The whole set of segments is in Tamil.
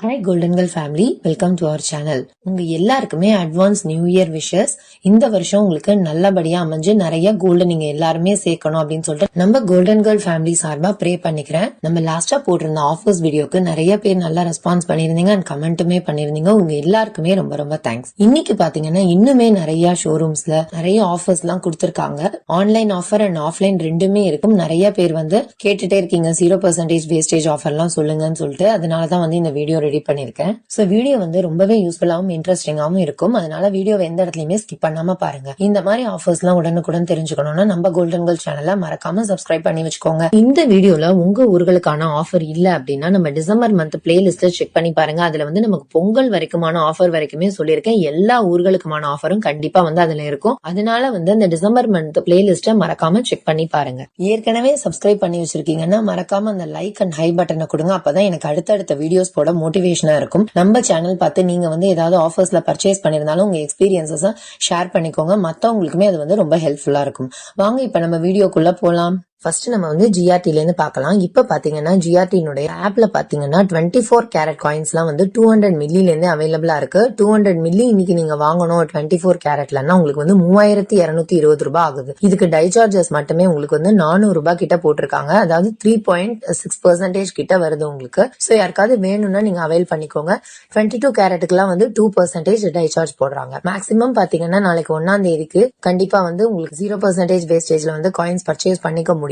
Hi golden girl family, welcome to our channel. உங்க எல்லாருக்குமே அட்வான்ஸ் நியூ இயர் விஷஸ். இந்த வருஷம் உங்களுக்கு நல்லபடியா அமைஞ்சு நிறைய கோல்டு நீங்க எல்லாருமே சேர்க்கணும் அப்படின்னு சொல்லிட்டு நம்ம கோல்டன் கேர்ள் ஃபேமிலி சார்பா ப்ரே பண்ணிக்கிறேன். நம்ம லாஸ்டா போட்டிருந்த ஆஃபர்ஸ் வீடியோக்கு நிறைய பேர் நல்லா ரெஸ்பான்ஸ் பண்ணிருந்தீங்க அண்ட் கமெண்ட்டுமே பண்ணிருந்தீங்க. உங்க எல்லாருக்குமே ரொம்ப ரொம்ப தேங்க்ஸ். இன்னைக்கு பாத்தீங்கன்னா இன்னுமே நிறைய ஷோரூம்ஸ்ல நிறைய ஆஃபர்ஸ் எல்லாம் கொடுத்திருக்காங்க. ஆன்லைன் ஆஃபர் அண்ட் ஆஃப்லைன் ரெண்டுமே இருக்கும். நிறைய பேர் வந்து கேட்டுட்டே இருக்கீங்க 0% வேஸ்டேஜ் ஆஃபர் எல்லாம் சொல்லுங்கன்னு சொல்லிட்டு. அதனாலதான் வந்து இந்த வீடியோ ரெடி பண்ணிருக்கேன். சோ வீடியோ வந்து ரொம்பவே யூஸ்ஃபுல்லாவும் இன்ட்ரெஸ்டிங்காவும் இருக்கும். அதனால வீடியோவை எந்த இடத்துலயுமே ஸ்கிப் பண்ணாம பாருங்க. இந்த மாதிரி ஆஃபர்ஸ் எல்லாம் உடனுக்குடன் தெரிஞ்சுக்கணும்னா நம்ம கோல்டன் கேர்ள் சேனலை மறக்காம சப்ஸ்கிரைப் பண்ணி வச்சுக்கோங்க. இந்த வீடியோல உங்க ஊர்களுக்கான ஆஃபர் இல்ல அப்படின்னா நம்ம டிசம்பர் மந்த் பிளேலிஸ்ட் செக் பண்ணி பாருங்க. அதுல வந்து நமக்கு பொங்கல் வரைக்குமான ஆஃபர் வரைக்குமே சொல்லியிருக்கேன். எல்லா ஊர்களுக்குமான ஆஃபரும் கண்டிப்பா வந்து அதுல இருக்கும். அதனால வந்து அந்த டிசம்பர் மந்த் பிளேலிஸ்ட மறக்காம செக் பண்ணி பாருங்க. ஏற்கனவே சப்ஸ்கிரைப் பண்ணி வச்சிருக்கீங்கன்னா மறக்காம அந்த லைக் அண்ட் ஹை பட்டனை கொடுங்க. அப்பதான் எனக்கு அடுத்தடுத்த வீடியோஸ் போட மோட்டிவேஷனா இருக்கும். நம்ம சேனல் பார்த்து நீங்க வந்து ஏதாவது ஆஃபர்ஸ்ல பர்ச்சேஸ் பண்ணிருந்தாலும் உங்க எக்ஸ்பீரியன்ஸஸ் ஷேர் பண்ணிக்கோங்க. மத்தவங்களுக்குமே அது வந்து ரொம்ப ஹெல்ப்ஃபுல்லா இருக்கும். வாங்க இப்ப நம்ம வீடியோக்குள்ள போலாம். ஃபர்ஸ்ட் நம்ம வந்து ஜிஆர்டில இருந்து பார்க்கலாம். இப்ப பாத்தீங்கன்னா ஜிஆர்டினுடைய ஆப்ல பாத்தீங்கன்னா 24 கேரட் காயின்ஸ் எல்லாம் வந்து 200 மில்லில இருந்து அவைலபிளா இருக்கு. 200 மில்லி இன்னைக்கு நீங்க வாங்கணும் 24 கேரட்லன்னா உங்களுக்கு வந்து 3220 ரூபாய் ஆகுது. இதுக்கு டை சார்ஜஸ் மட்டுமே உங்களுக்கு வந்து 400 ரூபாய் கிட்ட போட்டிருக்காங்க. அதாவது 3.6% கிட்ட வருது உங்களுக்கு. சோ யாருக்காவது வேணும்னா நீங்க அவைல் பண்ணிக்கோங்க. 22 கேரட்டுக்கு எல்லாம் வந்து 2% டை சார்ஜ் போடுறாங்க. மேக்சிமம் பாத்தீங்கன்னா நாளைக்கு 1ஆம் தேதிக்கு கண்டிப்பா வந்து உங்களுக்கு 0% வேஸ்டேஜ்ல வந்து காயின்ஸ் பர்ச்சேஸ் பண்ணிக்க முடியும்.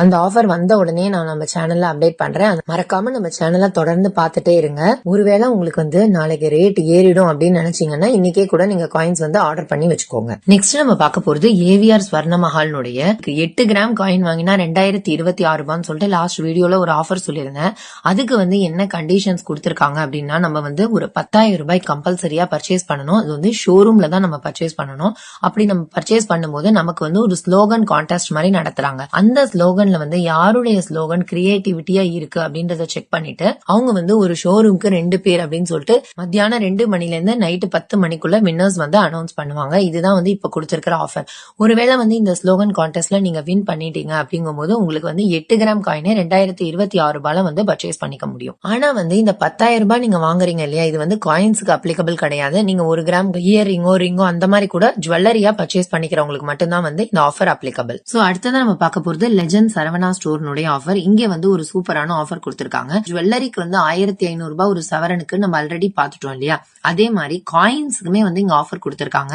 அந்த ஆஃபர் வந்த உடனே நான் நம்ம சேனல்ல அப்டேட் பண்றேன். மறக்காம நம்ம சேனலை தொடர்ந்து பார்த்துட்டே இருங்க. ஒருவேளை உங்களுக்கு வந்து நாளைக்கு ரேட் ஏறிடும் அப்படின்னு நினைச்சீங்கன்னா இன்னைக்கே கூட நீங்க காயின்ஸ் வந்து ஆர்டர் பண்ணி வச்சுக்கோங்க. நெக்ஸ்ட் நம்ம பார்க்க போறது ஏவிஆர் ஸ்வர்ண மஹால்னுடைய 8 கிராம் காயின் வாங்கினா 2026 ரூபான்னு சொல்லிட்டு லாஸ்ட் வீடியோல ஒரு ஆஃபர் சொல்லியிருந்தேன். அதுக்கு வந்து என்ன கண்டிஷன்ஸ் கொடுத்திருக்காங்க அப்படின்னா நம்ம வந்து ஒரு 10,000 ரூபாய் கம்பல்சரியா பர்ச்சேஸ் பண்ணணும். அது வந்து ஷோரூம்ல தான் நம்ம பர்ச்சேஸ் பண்ணணும். அப்படி நம்ம பர்ச்சேஸ் பண்ணும்போது நமக்கு வந்து ஒரு ஸ்லோகன் கான்டெஸ்ட் மாதிரி நடத்துறாங்க. அந்த ஸ்லோகன்ல வந்து யாருடைய ஸ்லோகன் கிரியேட்டிவிட்டியா இருக்கு அப்படின்றத செக் பண்ணிட்டு அவங்க வந்து ஒரு ஷோரூம்க்கு 2 பேர் அப்படின்னு சொல்லிட்டு மத்தியானம் 2 மணில இருந்து நைட்டு 10 மணிக்குள்ள வின்னர்ஸ் வந்து அனௌன்ஸ் பண்ணுவாங்க. இதுதான் வந்து இப்ப கொடுத்திருக்கிற ஆஃபர். ஒருவேளை வந்து இந்த ஸ்லோகன் கான்டெஸ்ட்ல நீங்க வின் பண்ணிட்டீங்க அப்படிங்கும் போது உங்களுக்கு வந்து 8 கிராம் காயினே 2026 ரூபாயில வந்து பர்ச்சேஸ் பண்ணிக்க முடியும். ஆனா வந்து இந்த 10,000 ரூபாய் நீங்க வாங்குறீங்க இல்லையா, இது வந்து காயின்ஸுக்கு அப்ளிகபிள் கிடையாது. நீங்க 1 கிராம் இயர் ரிங்கோ அந்த மாதிரி கூட ஜுவல்லரியா பர்ச்சேஸ் பண்ணிக்கிறவங்களுக்கு மட்டும்தான் வந்து இந்த ஆஃபர் அப்ளிகபிள். சோ அடுத்ததான் நம்ம பார்க்க போறது லெஜண்ட் சரவணா ஸ்டோர்னுடைய ஆஃபர். இங்க வந்து ஒரு சூப்பரான ஆஃபர் கொடுத்திருக்காங்க. ஜுவல்லரிக்கு வந்து 1500 ரூபாய் ஒரு சவரனுக்கு நம்ம ஆல்ரெடி பாத்துட்டோம் இல்லையா, அதே மாதிரி காயின்ஸுக்குமே வந்து இங்க ஆஃபர் கொடுத்திருக்காங்க.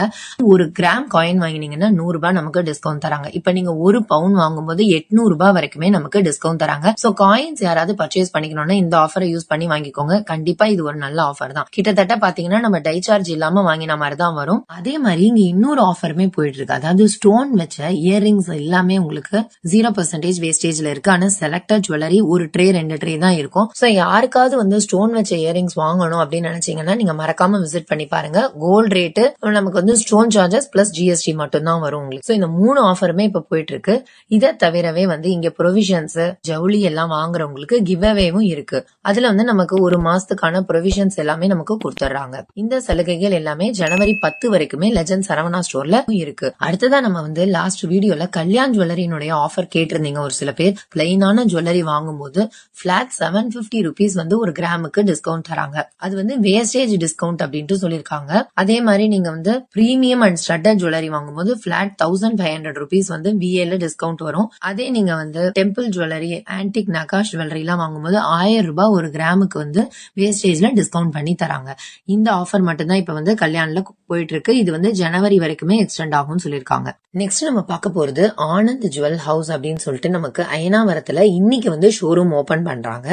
1 கிராம் காயின் வாங்கினீங்கன்னா 100 ரூபாய் நமக்கு டிஸ்கவுண்ட் தராங்க. இப்ப நீங்க 1 பவுன் வாங்கும்போது 800 ரூபாய் வரைக்குமே நமக்கு டிஸ்கவுண்ட் தராங்க. சோ காயின்ஸ் யாராவது பர்ச்சேஸ் பண்ணிக்கணும்னா இந்த ஆஃபரை யூஸ் பண்ணி வாங்கிக்கோங்க. கண்டிப்பா இது ஒரு நல்ல ஆஃபர் தான். கிட்டத்தட்ட பாத்தீங்கன்னா நம்ம டை சார்ஜ் இல்லாம வாங்கின மாதிரி தான் வரும். அதே மாதிரி இங்க இன்னொரு ஆஃபருமே போயிட்டு இருக்கு. அதாவது ஸ்டோன் வச்ச இயர்ரிங்ஸ் எல்லாமே உங்களுக்கு 0% வேஸ்டேஜ்ல இருக்கு. ஆனா செலக்டட் ஜுவல்லரி ஒரு ட்ரே 2 ட்ரே தான் இருக்கும். சோ யாருக்காவது வந்து ஸ்டோன் வச்ச இயரிங்ஸ் வாங்கணும் அப்படின்னு நினைச்சீங்கன்னா நீங்க மறக்காம விசிட் பண்ணி பாருங்க. கோல்ட் ரேட் நமக்கு வந்து ஸ்டோன் சார்ஜஸ் பிளஸ் ஜிஎஸ்டி மட்டும் தான் வரும் உங்களுக்கு. சோ இந்த 3 ஆஃபருமே இப்ப போயிட்டு இருக்கு. இதை தவிரவே வந்து இங்க ப்ரொவிஷன்ஸ் ஜவுளி எல்லாம் வாங்குறவங்களுக்கு கிவ் அவேவும் இருக்கு. அதுல வந்து நமக்கு ஒரு மாசத்துக்கான ப்ரொவிஷன்ஸ் எல்லாமே நமக்கு கொடுத்துறாங்க. இந்த சலுகைகள் எல்லாமே ஜனவரி 10 வரைக்குமே லெஜண்ட் சரவணா ஸ்டோர்ல இருக்கு. அடுத்ததான் நம்ம வந்து லாஸ்ட் வீடியோல கல்யாண் ஜுவல்லரினுடைய ஆஃபர் கேட்டிருந்தீங்க. ஒரு சில பேர் பிளைனான ஜுவல்லரி வாங்கும்போது பிளாட் 750 ருபீஸ் வந்து ஒரு கிராமுக்கு டிஸ்கவுண்ட் தராங்க. அது வந்து வேஸ்டேஜ் டிஸ்கவுண்ட் அப்படின்ட்டு சொல்லிருக்காங்க. அதே மாதிரி நீங்க வந்து பிரீமியம் அண்ட் ஸ்டட்டட் ஜுவல்லரி வாங்கும்போது பிளாட் 1500 ருபீஸ் வந்து விஏல டிஸ்கவுண்ட் வரும். அதே நீங்க வந்து temple jewellery, antique Nakash jewellery எல்லாம் வாங்கும்போது 1000 ரூபாய் ஒரு கிராமுக்கு வந்து வேஸ்டேஜ்ல டிஸ்கவுண்ட் பண்ணி தராங்க. இந்த ஆஃபர் மட்டும் தான் இப்ப வந்து கல்யாண்ல போயிட்டு இருக்கு. இது வந்து ஜனவரி வரைக்குமே எக்ஸ்டெண்ட் ஆகும்னு சொல்லிருக்காங்க. நெக்ஸ்ட் நம்ம பார்க்க போறது ஆனந்த் ஜுவல் ஹவுஸ் அப்படின்னு சொல்லிட்டு நமக்கு அயனாவரத்துல இன்னைக்கு வந்து ஷோரூம் ஓபன் பண்றாங்க.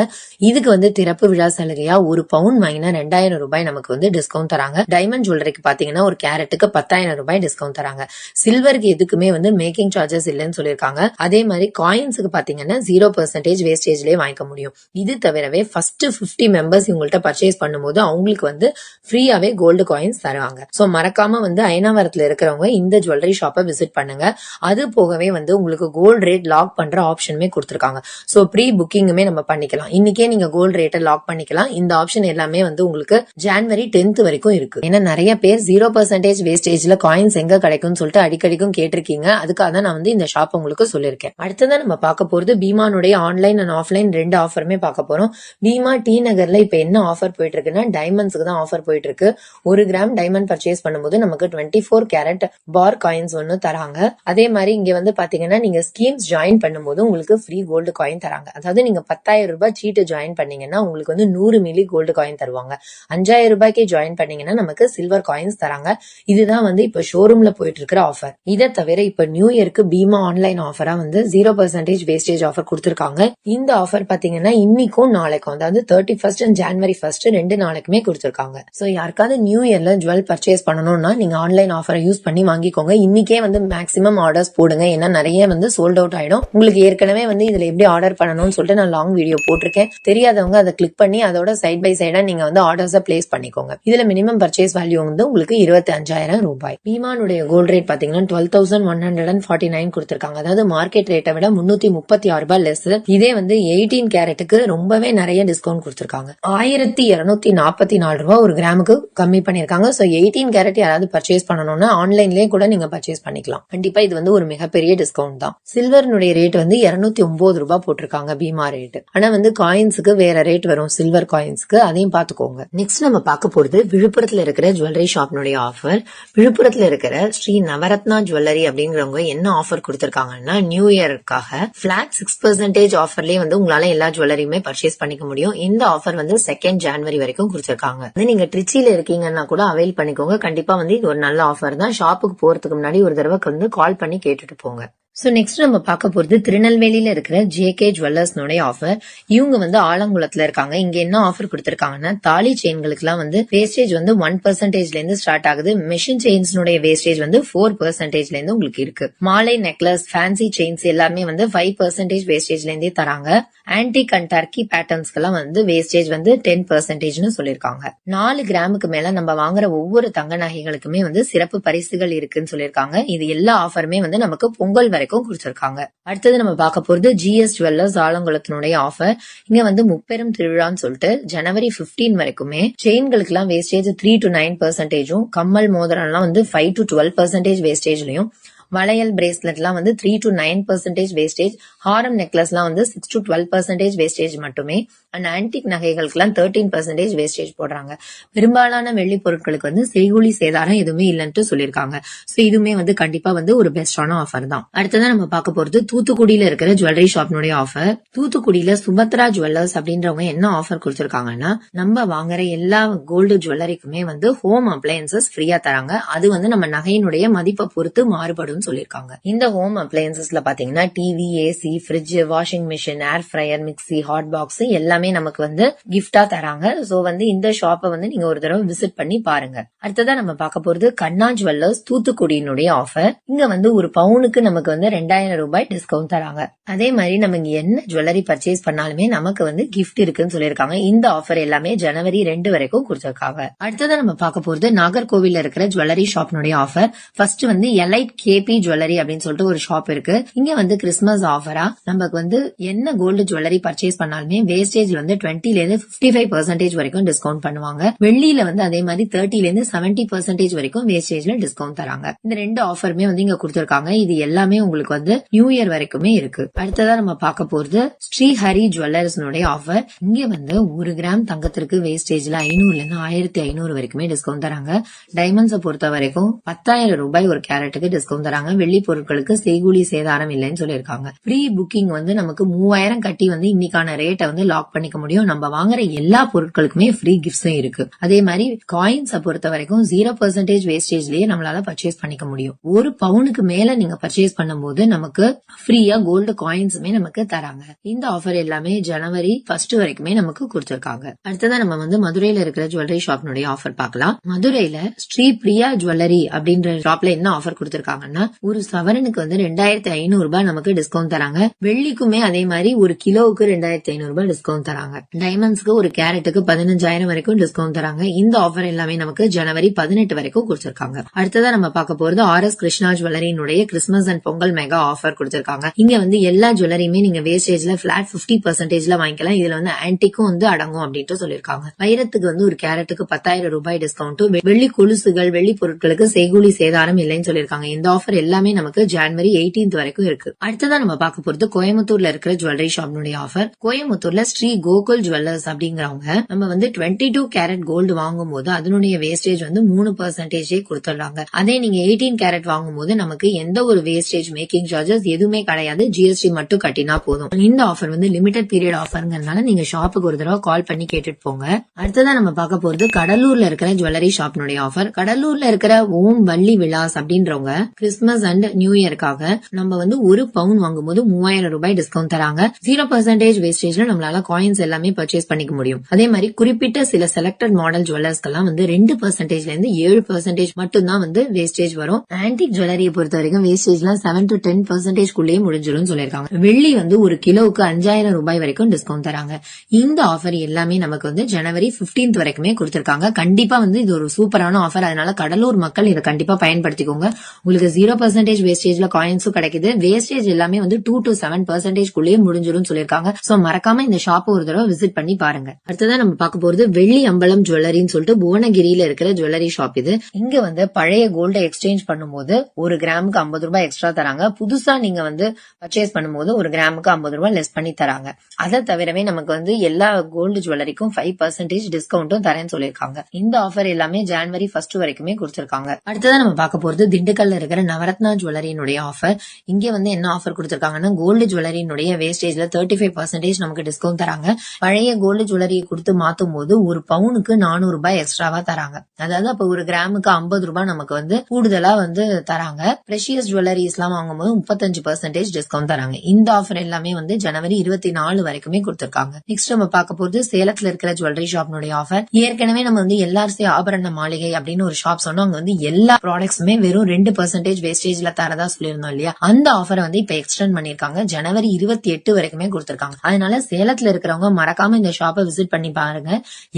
இதுக்கு வந்து திறப்பு விழா சலுகையா 1 பவுன் வாங்கினா 2000 ரூபாய் நமக்கு வந்து டிஸ்கவுண்ட் தராங்க. டைமண்ட் ஜுவல்லரிக்கு பாத்தீங்கன்னா ஒரு கேரட்டுக்கு 10,000 ரூபாய் டிஸ்கவுண்ட் தராங்க. சில்வருக்கு எதுக்குமே வந்து மேக்கிங் சார்ஜஸ் இல்லைன்னு சொல்லிருக்காங்க. அதே மாதிரி காயின்ஸுக்கு பாத்தீங்கன்னா 0% வேஸ்டேஜ்லயே வாங்கிக்க முடியும். இது தவிரவே ஃபர்ஸ்ட் 50 மெம்பர்ஸ் இவங்கள்ட்ட பர்ச்சேஸ் பண்ணும்போது அவங்களுக்கு வந்து ஃப்ரீயாவே கோல்டு காயின்ஸ் தருவாங்க. சோ மறக்காம வந்து அயனாவரத்துல இருக்கிறவங்க இந்த ஜுவல்லரி ஷாப்பை விசிட் பண்ணுங்க. அது போகவே வந்து உங்களுக்கு கோல்ட் ரேட் லாக் பண்ற ஆப்ஷனுமே கொடுத்திருக்காங்க. சோ ப்ரீ புக்கிங்குமே நம்ம பண்ணிக்கலாம். இன்னைக்கே நீங்க கோல்டு ரேட்டை லாக் பண்ணிக்கலாம். இந்த ஆப்ஷன் எல்லாமே வந்து உங்களுக்கு ஜனவரி 10th வரைக்கும் இருக்கு. ஏன்னா நிறைய பேர் 0% வேஸ்டேஜ்ல காயின்ஸ் எங்க கிடைக்கும்னு சொல்லிட்டு அடிக்கடிக்கும் கேட்டிருக்கீங்க. அதுக்காக தான் நான் வந்து இந்த ஷாப் உங்களுக்கு சொல்லியிருக்கேன். அடுத்ததான் நம்ம பார்க்க போறது பீமானுடைய ஆன்லைன் அண்ட் ஆஃப்லைன் 2 ஆஃபருமே பார்க்க போறோம். பீமா டி நகர்ல இப்ப என்ன ஆஃபர் போயிட்டு இருக்குன்னா டைமண்ட்ஸ்க்கு தான் ஆஃபர் போயிட்டு இருக்கு. 1 கிராம் டைமண்ட் பர்ச்சேஸ் பண்ணும்போது நமக்கு 24 கேரட் பார் காயின்ஸ் ஒன்னு தராங்க. அதே மாதிரி இங்க வந்து பாத்தீங்கன்னா நீங்க ஸ்கீம்ஸ் ஜாயின் பண்ணும்போது உங்களுக்கு ஃப்ரீ கோல்டு காயின் தராங்க. அதாவது நீங்க 10,000 ரூபாய் சீட்டு ஜாயின் பண்ணீங்கன்னா உங்களுக்கு வந்து 100 மில்லி கோல்டு காயின் தருவாங்க. 5,000 ரூபாய்க்கு ஜாயின் பண்ணீங்கன்னா நமக்கு சில்வர் காயின்ஸ் தராங்க. இதுதான் வந்து இப்ப ஷோரூம்ல போயிட்டு இருக்கிற ஆஃபர். இதை தவிர இப்ப நியூ இயருக்கு பீமா ஆன்லைன் ஆஃபரா வந்து 0% வேஸ்டேஜ் ஆஃபர் கொடுத்திருக்காங்க. இந்த ஆஃபர் பாத்தீங்கன்னா இன்னைக்கும் நாளைக்கும், அதாவது 31st and January 1st 2 நாளைக்குமே கொடுத்திருக்காங்க. சோ யாருக்காவது நியூ இயர்ல ஜுவல் பர்ச்சேஸ் பண்ணணும்னா நீங்க ஆன்லைன் ஆஃபரை யூஸ் பண்ணி வாங்கிக்கோங்க. இன்னைக்கே வந்து மேக்ஸிமம் ஆர்டர்ஸ் போடுங்க. ஏன்னா நிறைய வந்து சோல்ட் அவுட் ஆயிடும். உங்களுக்கு ஏற்கனவே வந்து இதுல எப்படி ஆர்டர் பண்ணணும்னு சொல்லிட்டு நான் லாங் வீடியோ போட்டிருக்கேன். தெரியாதவங்க அதை கிளிக் பண்ணி அதோட சைட் பை சைடா நீங்க வந்து ஆர்டர்ஸை பிளேஸ் பண்ணிக்கோங்க. இதுல மினிமம் பர்ச்சேஸ் வேல்யூ வந்து உங்களுக்கு 25,000 ரூபாய். பீமானுடைய கோல்ட் ரேட் பாத்தீங்கன்னா 12,149 கொடுத்திருக்காங்க. அதாவது மார்க்கெட் ரேட்டை விட 336 ரூபாய் லெஸ். இதே வந்து 18 கேரட்டுக்கு ரொம்பவே நிறைய டிஸ்கவுண்ட் கொடுத்திருக்காங்க. 1,244 ரூபாய் ஒரு கிராமுக்கு கம்மி பண்ணிருக்காங்க. சோ 18 கேரட் யாராவது பர்ச்சேஸ் பண்ணணும்னா ஆன்லைன்லயே கூட நீங்க பர்ச்சேஸ் பண்ணிக்கலாம். கண்டிப்பா இது வந்து ஒரு மிகப்பெரிய டிஸ்கவுண்ட் தான். சில்வர்னுடைய ரேட் வந்து 209 ரூபாய் போட்டிருக்காங்க பீமா ரேட். ஆனா வந்து காயின்ஸுக்கு வேற ரேட் வரும், சில்வர் காயின்ஸ்க்கு, அதையும் பாத்துக்கோங்க. நெக்ஸ்ட் நம்ம பார்க்க போறது விழுப்புரத்துல இருக்கிற ஜுவல்லரி ஷாப்னுடைய ஆஃபர். விழுப்புரத்துல இருக்கிற ஸ்ரீ நவரத்னா ஜுவல்லரி அப்படிங்கிறவங்க என்ன ஆஃபர் கொடுத்திருக்காங்கன்னா நியூ இயருக்காக பிளாட் 6% ஆஃபர்லயே வந்து உங்களால எல்லா ஜுவல்லரியுமே பர்ச்சேஸ் பண்ணிக்க முடியும். இந்த ஆஃபர் வந்து 2nd January வரைக்கும் கொடுத்திருக்காங்க. நீங்க ட்ரிச்சில இருக்கீங்கன்னா கூட அவைல் பண்ணிக்கோங்க. கண்டிப்பா வந்து இது ஒரு நல்ல ஆஃபர் தான். ஷாப்புக்கு போறதுக்கு முன்னாடி ஒரு தடவை வந்து கால் பண்ணி கேட்டுட்டு போங்க. சோ நெக்ஸ்ட் நம்ம பார்க்க போறது திருநெல்வேலியில இருக்கிற ஜேகே ஜுவல்லர்ஸ்னுடைய ஆஃபர். இவங்க வந்து ஆலங்குளத்துல இருக்காங்க. இங்க என்ன ஆஃபர் கொடுத்திருக்காங்கன்னா தாலி செயின்களுக்கு எல்லாம் வந்து வேஸ்டேஜ் வந்து 1%ல இருந்து ஸ்டார்ட் ஆகுது. மெஷின் செயின்ஸ்னுடைய வேஸ்டேஜ் வந்து 4%ல இருந்து உங்களுக்கு இருக்கு. மாலை நெக்லஸ், ஃபேன்சி செயின்ஸ் எல்லாமே வந்து 5% வேஸ்டேஜ்ல இருந்தே தராங்க. ஆன்டிக் அண்ட் டர்க்கி பேட்டர்ன்ஸ்க்கு எல்லாம் வந்து வேஸ்டேஜ் வந்து 10% சொல்லிருக்காங்க. 4 கிராமுக்கு மேல நம்ம வாங்குற ஒவ்வொரு தங்க நகைகளுக்குமே வந்து சிறப்பு பரிசுகள் இருக்குன்னு சொல்லிருக்காங்க. இது எல்லா ஆஃபருமே வந்து நமக்கு பொங்கல் வரைக்கும் கொடுத்திருக்காங்க. அடுத்தது நம்ம பார்க்க போறது ஜிஎஸ் ஜுவல்லர்ஸ் ஆலங்குளத்தினுடைய ஆஃபர். இங்க வந்து முப்பெரும் திருவிழான்னு சொல்லிட்டு January 15 வரைக்குமே செயின்களுக்கு எல்லாம் வேஸ்டேஜ் 3 to 9%, கம்மல் மோதிரம் எல்லாம் வந்து 5 to 12% வேஸ்டேஜ்லயும், வளையல் பிரேஸ்லெட் எல்லாம் வந்து 3 to 9% வேஸ்டேஜ், ஹாரம் நெக்லஸ் எல்லாம் வந்து 6 to 12% வேஸ்டேஜ் மட்டுமே, அண்ட் ஆன்டிக் நகைகளுக்கு எல்லாம் 13% வேஸ்டேஜ் போடுறாங்க. பெரும்பாலான வெள்ளி பொருட்களுக்கு வந்து செய்கூலி சேதாரம் எதுவுமே இல்லைன்னு சொல்லிருக்காங்க. சோ இதுவுமே வந்து கண்டிப்பா வந்து ஒரு பெஸ்டான ஆஃபர் தான். அடுத்ததான் நம்ம பார்க்க போறது தூத்துக்குடியில இருக்கிற ஜுவல்லரி ஷாப்னுடைய ஆஃபர். தூத்துக்குடியில சுபத்ரா ஜுவல்லர்ஸ் அப்படின்றவங்க என்ன ஆஃபர் கொடுத்திருக்காங்கன்னா நம்ம வாங்குற எல்லா கோல்டு ஜுவல்லரிக்குமே வந்து ஹோம் அப்ளையன்சஸ் ஃப்ரீயா தராங்க. அது வந்து நம்ம நகையினுடைய மதிப்பை பொறுத்து மாறுபடும் சொல்லிருக்காங்க. இந்த ஹோம் அப்ளையன்சஸ்ல பாத்தீங்கன்னா TV, AC, fridge, washing machine, ஏர் ஃப்ரையர், மிக்சி, ஹாட் பாக்ஸ் எல்லாமே நமக்கு வந்து கிஃப்டா தராங்க. சோ வந்து இந்த ஷாப்பை வந்து நீங்க ஒரு தடவை விசிட் பண்ணி பாருங்க. அடுத்ததா நம்ம பார்க்க போறது கண்ணா ஜுவல்லர்ஸ் தூத்துக்குடியினுடைய ஆஃபர். இங்க வந்து ஒரு பவுனுக்கு நமக்கு வந்து 2,000 ரூபாய் டிஸ்கவுண்ட் தராங்க. அதே மாதிரி நம்ம இங்க என்ன ஜுவல்லரி பர்ச்சேஸ் பண்ணாலுமே நமக்கு வந்து கிஃப்ட் இருக்குன்னு சொல்லிருக்காங்க. இந்த ஆஃபர் எல்லாமே January 2 வரைக்கும் கொடுத்திருக்காங்க. அடுத்ததா நம்ம பார்க்க போறது நாகர்கோவில்ல இருக்கிற ஜுவல்லரி ஷாப்னுடைய ஆஃபர். ஃபர்ஸ்ட் வந்து எலைட் கேபி ஜுவல்லரி அப்படின்னு சொல்லிட்டு ஒரு ஷாப் இருக்கு. இங்க வந்து கிறிஸ்துமஸ் ஆஃபரா நமக்கு வந்து என்ன கோல்டு ஜுவல்லரி பர்ச்சேஸ் பண்ணாலுமே வேஸ்டேஜ் வந்து 20 ல இருந்து 55% வரைக்கும் டிஸ்கவுண்ட் பண்ணுவாங்க. வெள்ளியில வந்து அதே மாதிரி 30 ல இருந்து 70% வரைக்கும் வேஸ்டேஜ்ல டிஸ்கவுண்ட் தராங்க. இந்த 2 ஆஃபருமே வந்து இங்க கொடுத்திருக்காங்க. இது எல்லாமே உங்களுக்கு வந்து நியூ இயர் வரைக்குமே இருக்கு. அடுத்ததா நம்ம பார்க்க போறது ஸ்ரீஹரி ஜுவல்லர்ஸ்னுடைய ஆஃபர். இங்க வந்து 1 கிராம் தங்கத்திற்கு வேஸ்டேஜ்ல 500 ல இருந்து 1,500 வரைக்குமே டிஸ்கவுண்ட் தராங்க. டைமண்ட்ஸை பொறுத்த வரைக்கும் 10,000 ரூபாய் ஒரு கேரட்டுக்கு டிஸ்கவுண்ட் தராங்க. வெள்ளி பொருட்களுக்கு செய்கூலி சேதாரம் இல்லைன்னு சொல்லிருக்காங்க. ப்ரீ புக்கிங் வந்து நமக்கு 3000 கட்டி வந்து இன்னைக்கான ரேட்டை வந்து லாக் பண்ணிக்க முடியும். நம்ம வாங்குற எல்லா பொருட்களுக்குமே ஃப்ரீ கிஃப்ட்ஸும் இருக்கு. அதே மாதிரி காயின்ஸை பொறுத்த வரைக்கும் 0% வேஸ்டேஜ்லயே நம்மளால பர்ச்சேஸ் பண்ணிக்க முடியும். ஒரு பவுனுக்கு மேல நீங்க பர்ச்சேஸ் பண்ணும்போது நமக்கு ஃப்ரீயா கோல்டு காயின்ஸுமே நமக்கு தராங்க. இந்த ஆஃபர் எல்லாமே January 1 வரைக்குமே நமக்கு கொடுத்திருக்காங்க. அடுத்ததான் நம்ம வந்து மதுரையில இருக்கிற ஜுவல்லரி ஷாப்னுடைய ஆஃபர் பார்க்கலாம். மதுரையில ஸ்ரீ பிரியா ஜுவல்லரி அப்படின்ற ஷாப்ல என்ன ஆஃபர் கொடுத்திருக்காங்கன்னா ஒரு சவரனுக்கு வந்து 2500 ரூபாய் நமக்கு டிஸ்கவுண்ட் தராங்க. வெள்ளிக்குமே அதே மாதிரி ஒரு கிலோவுக்கு 2500 ரூபாய் டிஸ்கவுண்ட் தராங்க. டைமண்ட்ஸ்க்கு ஒரு கேரட்டுக்கு 15,000 வரைக்கும் டிஸ்கவுண்ட் தராங்க. இந்த ஆஃபர் எல்லாமே நமக்கு ஜனவரி 18 வரைக்கும் கொடுத்திருக்காங்க. அடுத்ததா நம்ம பார்க்க போறது ஆர்எஸ் கிருஷ்ணா ஜுவல்லரியினுடைய Christmas and Pongal mega offer கொடுத்திருக்காங்க. இங்க வந்து எல்லா ஜுவல்லரியுமே நீங்க வேஸ்டேஜ்ல பிளாட் 50% வாங்கிக்கலாம். இதுல வந்து ஆன்டிக்கும் வந்து அடங்கும் அப்படின்ட்டு சொல்லிருக்காங்க. வைரத்துக்கு வந்து ஒரு கேரட்டுக்கு 10,000 ரூபாய் டிஸ்கவுண்ட், வெள்ளி கொலுசுகள் வெள்ளி பொருட்களுக்கு செய்கூலி சேதாரம் இல்லைன்னு சொல்லிருக்காங்க. இந்த ஆஃபர் எல்லாமே நமக்கு ஜனவரி 18 வரைக்கும் இருக்கு. அடுத்ததான் நம்ம பார்க்க போறது கோயம்புத்தூர்ல இருக்கிற ஜுவல்லரி ஷாப்னுடைய ஆஃபர். கோயம்புத்தூர்ல ஸ்ரீ கோகுல் ஜுவல்லர்ஸ் அப்படிங்கிறவங்க நம்ம வந்து 22 கேரட் கோல்டு வாங்கும் போது அதனுடைய வேஸ்டேஜ் வந்து 3% கொடுத்துடுறாங்க. அதே நீங்க 18 கேரட் வாங்கும் போது நமக்கு எந்த ஒரு வேஸ்டேஜ் மேக்கிங் சார்ஜஸ் எதுவுமே கிடையாது, ஜிஎஸ்டி மட்டும் கட்டினா போதும். இந்த ஆஃபர் வந்து லிமிடெட் பீரியட் ஆஃபர்ங்கிறதுனால நீங்க ஷாப்புக்கு ஒரு தடவை கால் பண்ணி கேட்டுட்டு போங்க. அடுத்ததான் நம்ம பார்க்க போறது கடலூர்ல இருக்கிற ஜுவல்லரி ஷாப்னுடைய ஆஃபர். கடலூர்ல இருக்கிற ஓம் வள்ளி விலாஸ் அப்படின்றவங்க கிறிஸ்துமஸ் அண்ட் நியூ இயர்க்காக நம்ம வந்து ஒரு பவுன் வாங்கும்போது 3000 ரூபாய் டிஸ்கவுண்ட் தராங்க. 0% வேஸ்டேஜ்ல நம்மளால காயின்ஸ் எல்லாமே பர்ச்சேஸ் பண்ணிக்க முடியும். அதே மாதிரி குறிப்பிட்ட சில செலக்டட் மாடல் ஜுவல்லர்ஸ்க்கெல்லாம் வந்து 2%ல இருந்து 7% மட்டும் தான் வந்து வேஸ்டேஜ் வரும். ஆன்டிக் ஜுவல்லரியை பொறுத்த வரைக்கும் வேஸ்டேஜ்லாம் 7 to 10% குள்ளேயே முடிஞ்சிடும் சொல்லிருக்காங்க. வெள்ளி வந்து ஒரு கிலோவுக்கு 5,000 ரூபாய் வரைக்கும் டிஸ்கவுண்ட் தராங்க. இந்த ஆஃபர் எல்லாமே நமக்கு வந்து ஜனவரி 15 வரைக்குமே கொடுத்திருக்காங்க. கண்டிப்பா வந்து இது ஒரு சூப்பரான ஆஃபர். அதனால கடலூர் மக்கள் இதை கண்டிப்பா பயன்படுத்திக்கோங்க. உங்களுக்கு 0% வேஸ்டேஜ்ல காயின்ஸும் கிடைக்குது. வேஸ்டேஜ் எல்லாமே வந்து 2 to 7% குள்ளேயே முடிஞ்சிடும் சொல்லிருக்காங்க. சோ மறக்காம இந்த ஷாப் ஒரு தடவை விசிட் பண்ணி பாருங்க. அடுத்ததான் நம்ம பார்க்க போறது வெள்ளி அம்பலம் ஜுவல்லரின்னு சொல்லிட்டு புவனகிரியில இருக்கிற ஜுவல்லரி ஷாப் இது. இங்க வந்து பழைய கோல்டை எக்ஸ்சேஞ்ச் பண்ணும்போது ஒரு கிராமுக்கு 50 ரூபாய் எக்ஸ்ட்ரா தராங்க. புதுசா நீங்க வந்து பர்ச்சேஸ் பண்ணும்போது ஒரு கிராமுக்கு 50 ரூபாய் லெஸ் பண்ணி தராங்க. அதை தவிரவே நமக்கு வந்து எல்லா கோல்டு ஜுவல்லரிக்கும் 5% டிஸ்கவுண்டும் தரேன்னு சொல்லிருக்காங்க. இந்த ஆஃபர் எல்லாமே ஜனவரி 1 வரைக்குமே கொடுத்திருக்காங்க. அடுத்ததான் நம்ம பார்க்க போறது திண்டுக்கல்ல இருக்கிற நவரத்னா ஜுவல்லரியினுடைய ஆஃபர். இங்க வந்து என்ன ஆஃபர் கொடுத்திருக்காங்கன்னா கோல்டு ஜுவல்லரியினுடைய வேஸ்டேஜ்ல 35% நமக்கு டிஸ்கவுண்ட் தராங்க. பழைய கோல்டு ஜுவல்லரியை கொடுத்து மாத்தும் போது ஒரு பவுனுக்கு 400 ரூபாய் எக்ஸ்ட்ராவா தராங்க. அதாவது அப்ப ஒரு கிராமுக்கு 50 ரூபாய் நமக்கு வந்து கூடுதலா வந்து தராங்க. பிரஷியஸ் ஜுவல்லரிஸ் எல்லாம் வாங்கும்போது 35% டிஸ்கவுண்ட் தராங்க. இந்த ஆஃபர் எல்லாமே வந்து ஜனவரி 24 வரைக்குமே கொடுத்திருக்காங்க. நெக்ஸ்ட் நம்ம பார்க்க போறது சேலத்துல இருக்கிற ஜுவல்லரி ஷாப்னுடைய ஆஃபர். ஏற்கனவே நம்ம வந்து எல்ஆர்சி ஆபரண மாளிகை அப்படின்னு ஒரு ஷாப் சொன்னோம். அங்க வந்து எல்லா ப்ராடக்ட்ஸுமே வெறும் 2% வேஸ்டேஜ்ல தரதா சொல்லியிருந்தோம் இல்லையா? அந்த ஆஃபரை வந்து இப்ப எக்ஸ்டெண்ட் பண்ணிருக்காங்க. ஜனவரி 28 வரைக்குமே கொடுத்திருக்காங்க. அதனால சேலத்துல இருக்கிறவங்க மறக்காம இந்த ஷாப்பை விசிட் பண்ணி பாருங்க.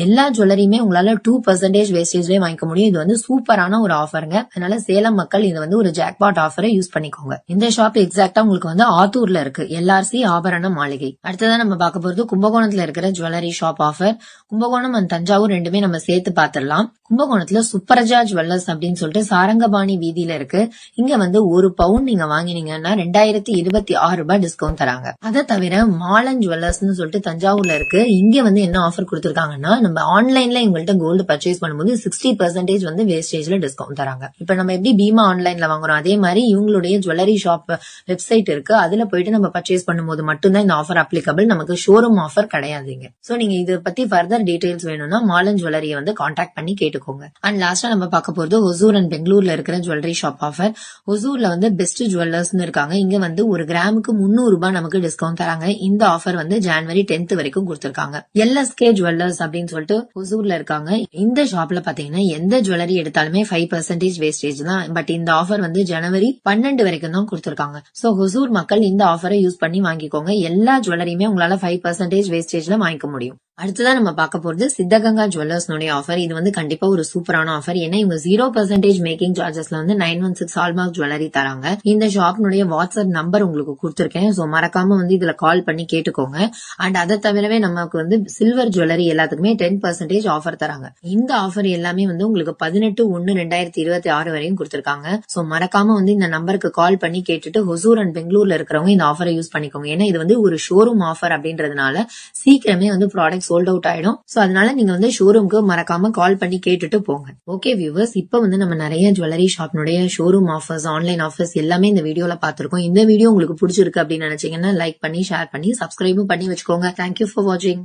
எல்லா ஜுவல்லரியுமே உங்களால 2% வேஸ்டேஜ்லயே வாங்கிக்க முடியும். இது வந்து சூப்பரான ஒரு ஆஃபருங்க. அதனால சேலம் மக்கள் இது வந்து ஒரு ஜாக்பாட் ஆஃபரை யூஸ் பண்ணிக்கோங்க. இந்த ஷாப் எக்ஸாக்டா உங்களுக்கு வந்து ஆத்தூர்ல இருக்கு, எல்ஆர்சி ஆபரண மாளிகை. அடுத்ததான் நம்ம பார்க்க போறது கும்பகோணத்துல இருக்கிற jewellery shop offer. Kumbakonam and Thanjavur ரெண்டுமே நம்ம சேர்த்து பார்த்திடலாம். கும்பகோணத்துல சுப்பரஜா ஜுவல்லர்ஸ் அப்படின்னு சொல்லிட்டு சாரங்கபாணி வீதியில இருக்கு. இங்க வந்து ஒரு பவுன் நீங்க வாங்கினீங்கன்னா 2026 ரூபாய் டிஸ்கவுண்ட் தராங்க. அதை தவிர மாலன் ஜுவல்லர்ஸ்னு சொல்லிட்டு தஞ்சாவூர்ல இருக்கு. இங்க வந்து என்ன ஆஃபர் கொடுத்திருக்காங்கன்னா நம்ம ஆன்லைன்ல இவங்கள்ட்ட கோல்டு பர்ச்சேஸ் பண்ணும்போது 60% வந்து வேஸ்டேஜ்ல டிஸ்கவுண்ட் தராங்க. இப்ப நம்ம எப்படி பீமா ஆன்லைன்ல வாங்குறோம் அதே மாதிரி இவங்களுடைய ஜுவல்லரி ஷாப் வெப்சைட் இருக்கு. அதுல போயிட்டு நம்ம பர்ச்சேஸ் பண்ணும்போது மட்டும்தான் இந்த ஆஃபர் அப்ளிகபிள். நமக்கு ஷோரூம் ஆஃபர் கிடையாதுங்க. சோ நீங்க இதை பத்தி ஃபர்தர் டீடைல்ஸ் வேணும்னா மாலன் ஜுவல்லரியை வந்து கான்டாக்ட் பண்ணி கேட்டுக்கோங்க. அண்ட் லாஸ்டா நம்ம பார்க்க போறது ஒசூர் அண்ட் பெங்களூர்ல இருக்கிற ஜுவல்லரி ஷாப் ஆஃபர். ஒசூர்ல வந்து பெஸ்ட் ஜுவல்லர்ஸ் இருக்காங்க. இங்க வந்து ஒரு கிராமுக்கு 300 ரூபாய் நமக்கு டிஸ்கவுண்ட் தராங்க. இந்த ஆஃபர் வந்து ஜனவரி 10 வரைக்கும் கொடுத்திருக்காங்க. எல்எஸ்கே ஜுவல்லர்ஸ் அப்படின்னு சொல்லிட்டு ஒசூர்ல இருக்காங்க. இந்த ஷாப்ல பாத்தீங்கன்னா எந்த ஜுவல்லரி எடுத்தாலுமே 5% வேஸ்டேஜ் தான். பட் இந்த ஆஃபர் வந்து ஜனவரி 12 வரைக்கும் தான் கொடுத்திருக்காங்க. சோ ஒசூர் மக்கள் இந்த ஆஃபரை யூஸ் பண்ணி வாங்கிக்கோங்க. எல்லா ஜுவல்லரியுமே உங்களால 5% வேஸ்டேஜ்ல வாங்கிக்க முடியும். அடுத்ததான் நம்ம பார்க்க போறது சித்தகங்கா ஜுவல்லர்ஸ் ஆஃபர். இது வந்து கண்டிப்பா ஒரு சூப்பரான ஆஃபர். ஏன்னா இவங்க 0% மேக்கிங் சார்ஜஸ்ல வந்து 916 ஹால்மார்க் ஜுவல்லரி தராங்க. இந்த ஷாப்னுடைய வாட்ஸ்அப் நம்பர் உங்களுக்கு கொடுத்திருக்கேன். சோ மறக்காம வந்து இதுல கால் பண்ணி கேட்டுக்கோங்க. அண்ட் அதை தவிரவே நமக்கு வந்து சில்வர் ஜுவல்லரி எல்லாத்துக்குமே 10% ஆஃபர் தராங்க. இந்த ஆஃபர் எல்லாமே வந்து உங்களுக்கு 18/1/2026 வரையும் கொடுத்திருக்காங்க. சோ மறக்காம வந்து இந்த நம்பருக்கு கால் பண்ணி கேட்டுட்டு ஹொசூர் அண்ட் பெங்களூர்ல இருக்கிறவங்க இந்த ஆஃபரை யூஸ் பண்ணிக்கோங்க. ஏன்னா இது வந்து ஒரு ஷோரூம் ஆஃபர் அப்படின்றதுனால சீக்கிரமே வந்து ப்ராடக்ட் சோல்ட் அவுட் ஆயிடும். சோ அதனால நீங்க வந்து ஷோரூம்க்கு மறக்காம கால் பண்ணி கேட்டுட்டு போங்க. ஓகே வியூவர்ஸ், இப்ப வந்து நம்ம நிறைய ஜுவல்லரி ஷாப்னுடைய ஷோரூம் ஆஃபர்ஸ், ஆன்லைன் ஆஃபர்ஸ் எல்லாமே இந்த வீடியோல பாத்திருக்கோம். இந்த வீடியோ உங்களுக்கு பிடிச்சிருக்கு அப்படின்னு நினைச்சீங்கன்னா லைக் பண்ணி, ஷேர் பண்ணி, சப்ஸ்கிரைபும் பண்ணி வச்சுக்கோங்க. தேங்க்யூ ஃபார் வாட்சிங்.